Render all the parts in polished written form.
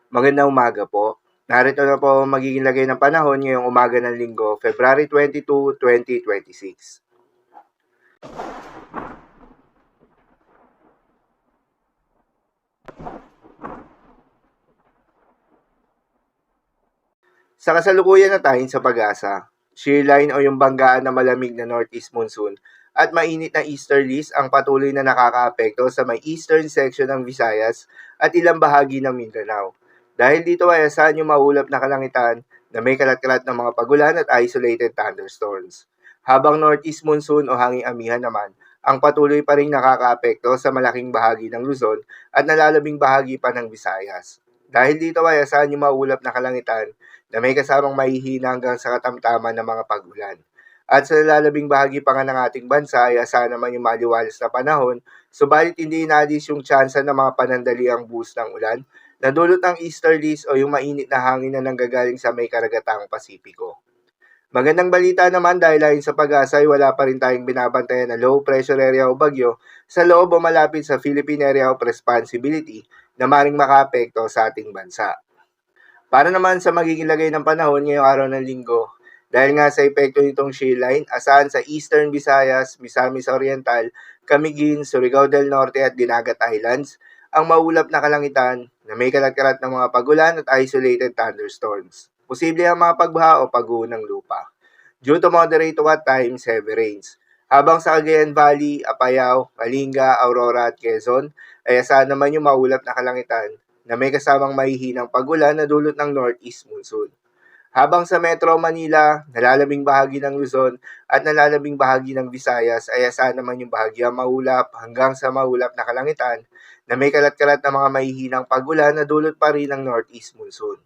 Magandang umaga po. Narito na po ang magiging lagay ng panahon ngayong umaga ng Linggo, February 22, 2026. Sa kasalukuyan na tayo sa pag-asa, shear line o yung banggaan na malamig na northeast monsoon at mainit na easterlies ang patuloy na nakakaapekto sa may eastern section ng Visayas at ilang bahagi ng Mindanao. Dahil dito ay asahan yung maulap na kalangitan na may kalat-kalat ng mga pagulan at isolated thunderstorms. Habang northeast monsoon o hanging amihan naman, ang patuloy pa rin nakakaapekto sa malaking bahagi ng Luzon at nalalabing bahagi pa ng Visayas. Dahil dito ay asahan yung maulap na kalangitan na may kasamang mahihina hanggang sa katamtaman ng mga pag-ulan. At sa nalalabing bahagi pa nga ng ating bansa ay asahan naman yung maliwalas na panahon, subalit hindi inaalis yung tsansa ng mga panandaliang buhos ng ulan na dulot ng easterlies o yung mainit na hangin na nanggagaling sa may karagatang Pasipiko. Magandang balita naman dahil ayon sa pag-asa ay wala pa rin tayong binabantayan na low pressure area o bagyo sa loob o malapit sa Philippine Area of Responsibility na maring makaapekto sa ating bansa. Para naman sa magiging lagay ng panahon ngayong araw ng Linggo, dahil nga sa epekto nitong shear line, asahan sa Eastern Visayas, Misamis Oriental, Camiguin, Surigao del Norte at Dinagat Islands, ang maulap na kalangitan na may kalat-kalat ng mga pagulan at isolated thunderstorms. Posible ang mga pagbaha o pagguho ng lupa. Due to moderate to at times heavy rains. Habang sa Cagayan Valley, Apayao, Kalinga, Aurora at Quezon, ay asahan naman yung maulap na kalangitan na may kasamang mahihinang pagulan na dulot ng northeast monsoon. Habang sa Metro Manila, nalalabing bahagi ng Luzon at nalalabing bahagi ng Visayas ay asahan naman yung bahagyang maulap hanggang sa maulap na kalangitan na may kalat-kalat na mga mahihinang pagulan na dulot pa rin ng northeast monsoon.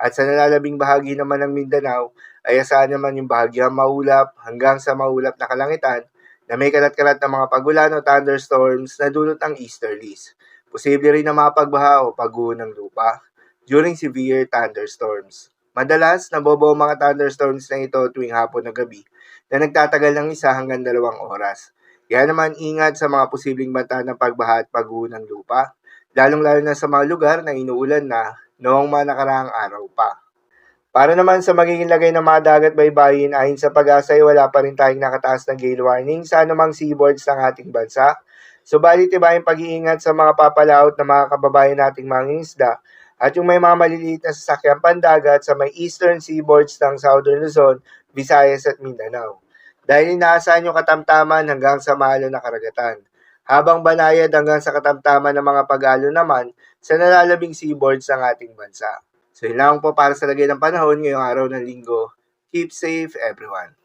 At sa nalalabing bahagi naman ng Mindanao ay asahan naman yung bahagyang maulap hanggang sa maulap na kalangitan na may kalat-kalat na mga pagulan o thunderstorms na dulot ng easterlies. Posible rin na mapagbaha o pagguho ng lupa during severe thunderstorms. Madalas, nabobo ang mga thunderstorms na ito tuwing hapon na gabi na nagtatagal ng 1 hanggang 2 oras. Kaya naman ingat sa mga posibleng banta ng pagbaha at pagguho ng lupa, lalong-lalo na sa mga lugar na inuulan na noong mga nakaraang araw pa. Para naman sa magiging lagay ng mga dagat baybayin, ayon sa pag-asa ay wala pa rin tayong nakataas na gale warning sa anumang seaboards ng ating bansa. Subalit iba yung pag-iingat sa mga papalaot ng mga kababayan nating mangingisda at yung may mga maliliit na sasakyan pandagat sa may eastern seaboards ng Southern Luzon, Visayas at Mindanao. Dahil inaasahan yung katamtaman hanggang sa malo na karagatan. Habang banayad hanggang sa katamtaman ng mga pag-alo naman sa nalalabing seaboards ng ating bansa. So yun lang po para sa lagay ng panahon ngayong araw ng Linggo. Keep safe everyone.